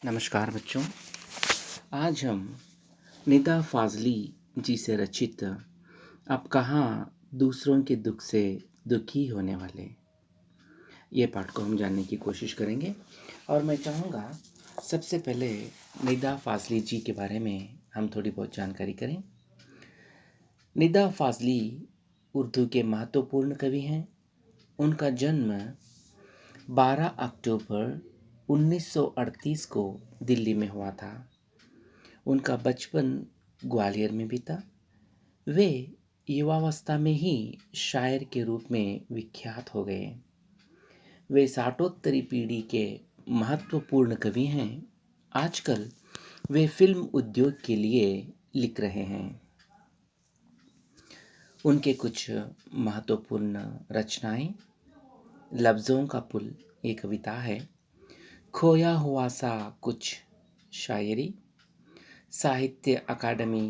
नमस्कार बच्चों। आज हम निदा फाजली जी से रचित अब कहाँ दूसरों के दुख से दुखी होने वाले ये पाठ को हम जानने की कोशिश करेंगे। और मैं चाहूँगा सबसे पहले निदा फाजली जी के बारे में हम थोड़ी बहुत जानकारी करें। निदा फाजली उर्दू के महत्वपूर्ण कवि हैं। उनका जन्म 12 अक्टूबर 1938 को दिल्ली में हुआ था। उनका बचपन ग्वालियर में बीता। वे युवावस्था में ही शायर के रूप में विख्यात हो गए। वे साठोत्तरी पीढ़ी के महत्वपूर्ण कवि हैं। आजकल वे फिल्म उद्योग के लिए लिख रहे हैं। उनके कुछ महत्वपूर्ण रचनाएं लफ्ज़ों का पुल ये कविता है, खोया हुआ सा कुछ शायरी साहित्य अकादमी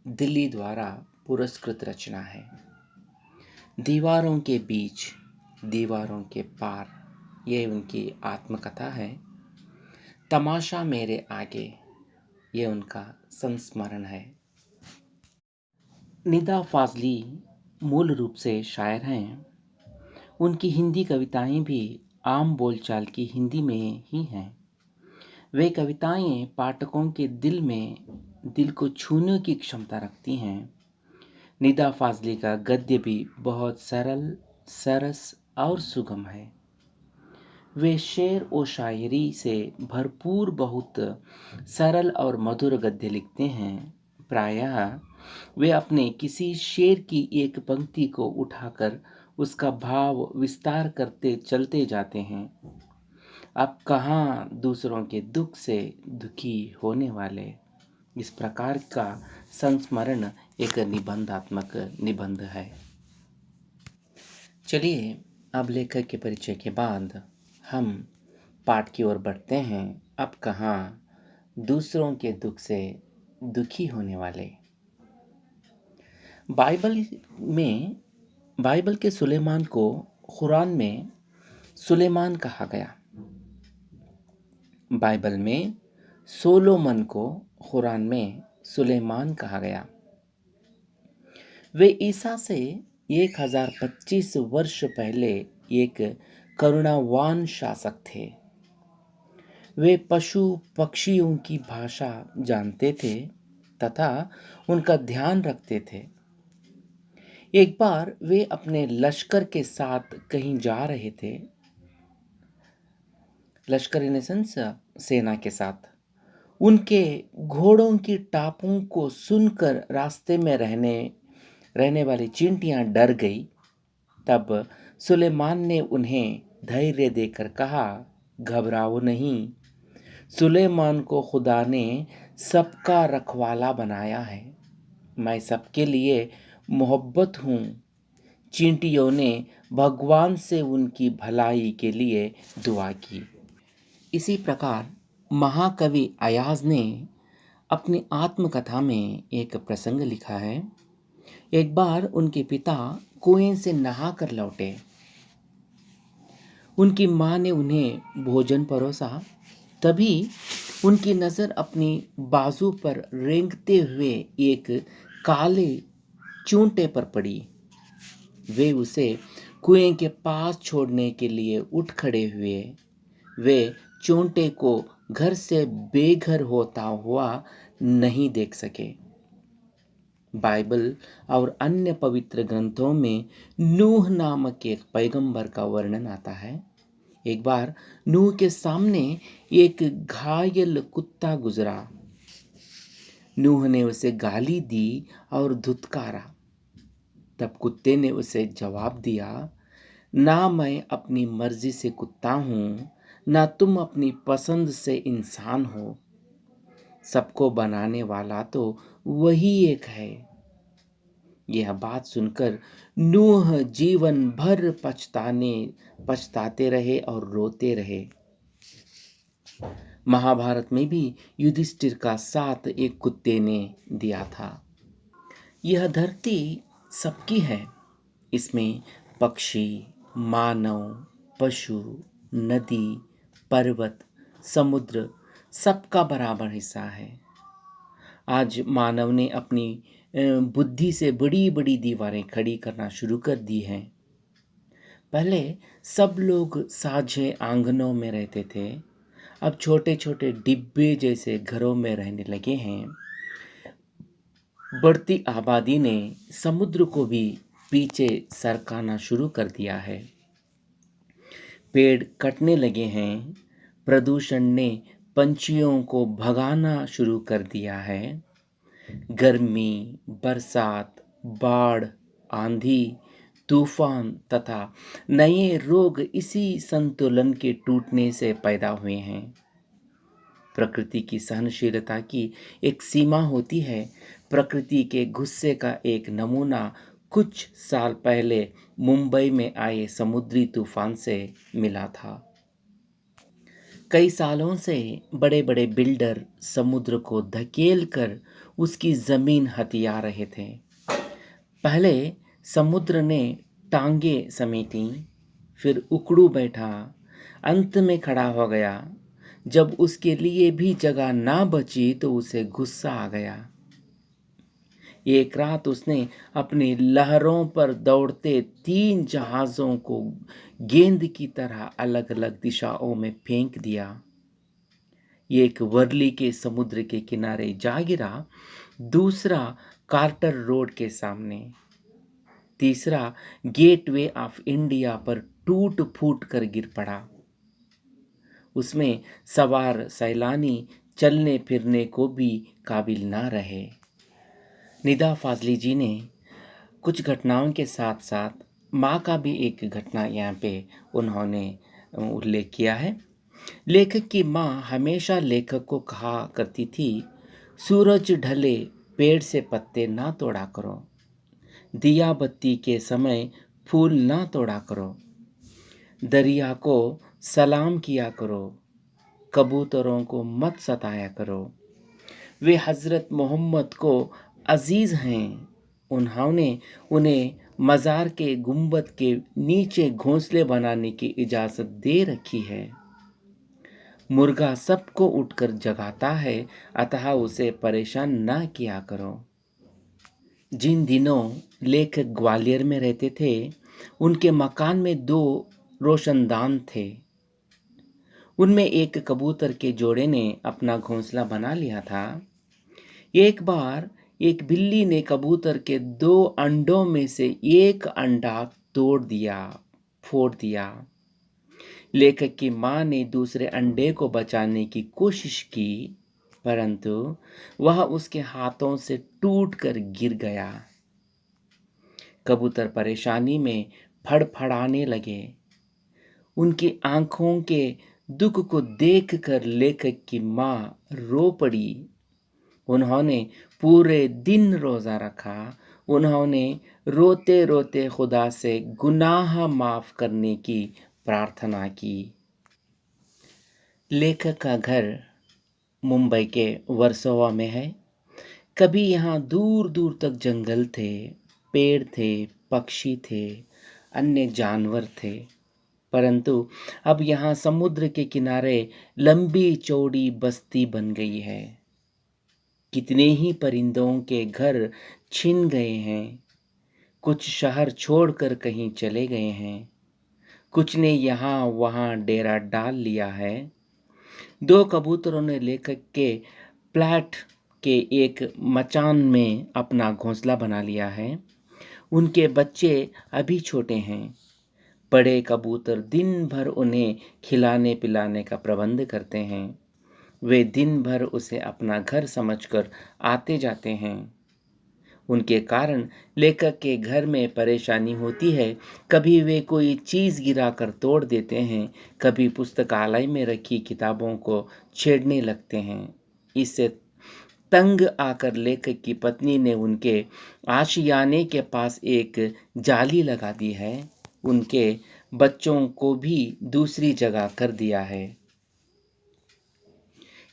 दिल्ली द्वारा पुरस्कृत रचना है। दीवारों के बीच दीवारों के पार ये उनकी आत्मकथा है। तमाशा मेरे आगे ये उनका संस्मरण है। निदा फाजली मूल रूप से शायर हैं। उनकी हिंदी कविताएं भी आम बोलचाल की हिंदी में ही हैं। वे कविताएं पाठकों के दिल को छूने की क्षमता रखती हैं। निदा फाजली का गद्य भी बहुत सरल, सरस और सुगम है। वे शेर और शायरी से भरपूर बहुत सरल और मधुर गद्य लिखते हैं। प्रायः वे अपने किसी शेर की एक पंक्ति को उठाकर उसका भाव विस्तार करते चलते जाते हैं। अब कहाँ दूसरों के दुख से दुखी होने वाले, इस प्रकार का संस्मरण एक निबंधात्मक निबंध है। चलिए अब लेखक के परिचय के बाद हम पाठ की ओर बढ़ते हैं। अब कहाँ दूसरों के दुख से दुखी होने वाले। बाइबल के सुलेमान को कुरान में सुलेमान कहा गया। बाइबल में सोलोमन को कुरान में सुलेमान कहा गया। वे ईसा से 1025 वर्ष पहले एक करुणावान शासक थे। वे पशु पक्षियों की भाषा जानते थे तथा उनका ध्यान रखते थे। एक बार वे अपने लश्कर के साथ कहीं जा रहे थे। लश्कर इन सेंस सेना के साथ। उनके घोड़ों की टापों को सुनकर रास्ते में रहने वाली चींटियां डर गई। तब सुलेमान ने उन्हें धैर्य देकर कहा, घबराओ नहीं, सुलेमान को खुदा ने सबका रखवाला बनाया है। मैं सबके लिए मोहब्बत हूँ। चींटियों ने भगवान से उनकी भलाई के लिए दुआ की। इसी प्रकार महाकवि अयाज ने अपनी आत्मकथा में एक प्रसंग लिखा है। एक बार उनके पिता कुएं से नहा कर लौटे। उनकी माँ ने उन्हें भोजन परोसा। तभी उनकी नज़र अपनी बाजू पर रेंगते हुए एक काले चूंटे पर पड़ी। वे उसे कुएं के पास छोड़ने के लिए उठ खड़े हुए। वे चूंटे को घर से बेघर होता हुआ नहीं देख सके। बाइबल और अन्य पवित्र ग्रंथों में नूह नामक एक पैगंबर का वर्णन आता है। एक बार नूह के सामने एक घायल कुत्ता गुजरा। नूह ने उसे गाली दी और धुतकारा। तब कुत्ते ने उसे जवाब दिया, ना मैं अपनी मर्जी से कुत्ता हूँ, ना तुम अपनी पसंद से इंसान हो। सबको बनाने वाला तो वही एक है। यह बात सुनकर नूह जीवन भर पछताते रहे और रोते रहे। महाभारत में भी युधिष्ठिर का साथ एक कुत्ते ने दिया था। यह धरती सबकी है। इसमें पक्षी, मानव, पशु, नदी, पर्वत, समुद्र सबका बराबर हिस्सा है। आज मानव ने अपनी बुद्धि से बड़ी बड़ी दीवारें खड़ी करना शुरू कर दी हैं। पहले सब लोग साझे आंगनों में रहते थे, अब छोटे छोटे डिब्बे जैसे घरों में रहने लगे हैं। बढ़ती आबादी ने समुद्र को भी पीछे सरकाना शुरू कर दिया है। पेड़ कटने लगे हैं, प्रदूषण ने पंछियों को भगाना शुरू कर दिया है। गर्मी, बरसात, बाढ़, आंधी, तूफान तथा नए रोग इसी संतुलन के टूटने से पैदा हुए हैं। प्रकृति की सहनशीलता की एक सीमा होती है। प्रकृति के गुस्से का एक नमूना कुछ साल पहले मुंबई में आए समुद्री तूफान से मिला था। कई सालों से बड़े बड़े बिल्डर समुद्र को धकेल कर उसकी जमीन हथिया रहे थे। पहले समुद्र ने टांगे समेटी, फिर उकड़ू बैठा, अंत में खड़ा हो गया। जब उसके लिए भी जगह ना बची तो उसे गुस्सा आ गया। एक रात उसने अपनी लहरों पर दौड़ते 3 जहाज़ों को गेंद की तरह अलग अलग दिशाओं में फेंक दिया। एक वर्ली के समुद्र के किनारे जा गिरा, दूसरा कार्टर रोड के सामने, तीसरा गेटवे ऑफ इंडिया पर टूट फूट कर गिर पड़ा। उसमें सवार सैलानी चलने फिरने को भी काबिल ना रहे। निदा फाजली जी ने कुछ घटनाओं के साथ साथ माँ का भी एक घटना यहाँ पे उन्होंने उल्लेख किया है। लेखक की माँ हमेशा लेखक को कहा करती थी, सूरज ढले पेड़ से पत्ते ना तोड़ा करो, दिया बत्ती के समय फूल ना तोड़ा करो, दरिया को सलाम किया करो, कबूतरों को मत सताया करो। वे हज़रत मोहम्मद को अजीज़ हैं। उन्होंने उन्हें मज़ार के गुंबद के नीचे घोंसले बनाने की इजाज़त दे रखी है। मुर्गा सबको उठकर जगाता है, अतः उसे परेशान ना किया करो। जिन दिनों लेखक ग्वालियर में रहते थे, उनके मकान में 2 रोशनदान थे। उनमें एक कबूतर के जोड़े ने अपना घोंसला बना लिया था। एक बार एक बिल्ली ने कबूतर के 2 अंडों में से एक अंडा फोड़ दिया। लेखक की माँ ने दूसरे अंडे को बचाने की कोशिश की, परंतु वह उसके हाथों से टूटकर गिर गया। कबूतर परेशानी में फड़फड़ाने लगे। उनकी आंखों के दुख को देखकर लेखक की माँ रो पड़ी। उन्होंने पूरे दिन रोज़ा रखा। उन्होंने रोते रोते खुदा से गुनाह माफ़ करने की प्रार्थना की। लेखक का घर मुंबई के वर्सोवा में है। कभी यहाँ दूर दूर तक जंगल थे, पेड़ थे, पक्षी थे, अन्य जानवर थे, परंतु अब यहाँ समुद्र के किनारे लंबी चौड़ी बस्ती बन गई है। कितने ही परिंदों के घर छिन गए हैं। कुछ शहर छोड़कर कहीं चले गए हैं, कुछ ने यहाँ वहाँ डेरा डाल लिया है। 2 कबूतरों ने लेखक के फ्लैट के एक मचान में अपना घोंसला बना लिया है। उनके बच्चे अभी छोटे हैं। बड़े कबूतर दिन भर उन्हें खिलाने पिलाने का प्रबंध करते हैं। वे दिन भर उसे अपना घर समझकर आते जाते हैं। उनके कारण लेखक के घर में परेशानी होती है। कभी वे कोई चीज़ गिरा कर तोड़ देते हैं, कभी पुस्तकालय में रखी किताबों को छेड़ने लगते हैं। इससे तंग आकर लेखक की पत्नी ने उनके आशियाने के पास एक जाली लगा दी है। उनके बच्चों को भी दूसरी जगह कर दिया है।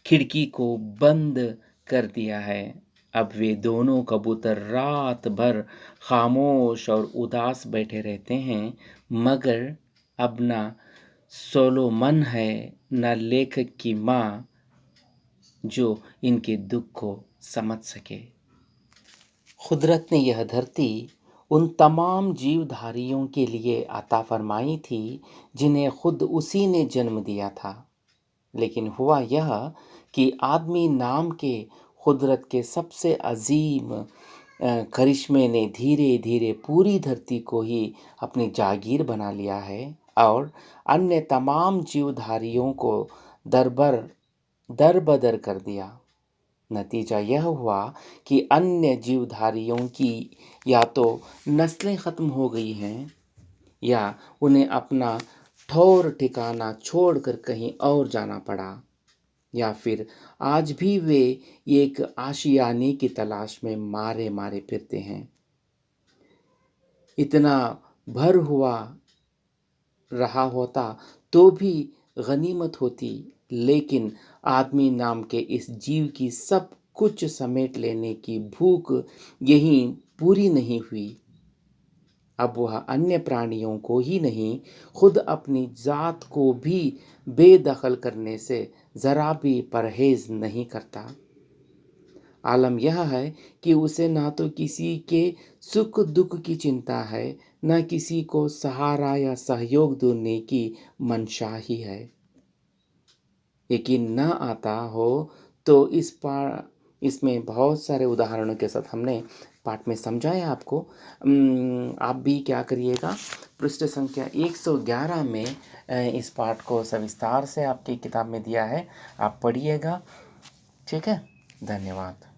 खिड़की को बंद कर दिया है। अब वे दोनों कबूतर रात भर खामोश और उदास बैठे रहते हैं, मगर अब ना सोलोमन है, न लेखक की माँ जो इनके दुख को समझ सके। कुदरत ने यह धरती उन तमाम जीवधारियों के लिए अता फरमाई थी जिन्हें खुद उसी ने जन्म दिया था। लेकिन हुआ यह कि आदमी नाम के कुदरत के सबसे अजीम करिश्मे ने धीरे धीरे पूरी धरती को ही अपनी जागीर बना लिया है और अन्य तमाम जीवधारियों को दर बदर कर दिया। नतीजा यह हुआ कि अन्य जीवधारियों की या तो नस्लें ख़त्म हो गई हैं या उन्हें अपना ठौर ठिकाना छोड़कर कहीं और जाना पड़ा, या फिर आज भी वे एक आशियाने की तलाश में मारे मारे फिरते हैं। इतना भर हुआ रहा होता तो भी गनीमत होती, लेकिन आदमी नाम के इस जीव की सब कुछ समेट लेने की भूख यहीं पूरी नहीं हुई। अब वह अन्य प्राणियों को ही नहीं, खुद अपनी जात को भी बेदखल करने से ज़रा भी परहेज नहीं करता। आलम यह है कि उसे ना तो किसी के सुख दुख की चिंता है, न किसी को सहारा या सहयोग देने की मंशा ही है। यकीन न आता हो तो इसमें बहुत सारे उदाहरणों के साथ हमने पाठ में समझाया आपको। आप भी क्या करिएगा, पृष्ठ संख्या 111 में इस पाठ को सविस्तार से आपकी किताब में दिया है, आप पढ़िएगा। ठीक है, धन्यवाद।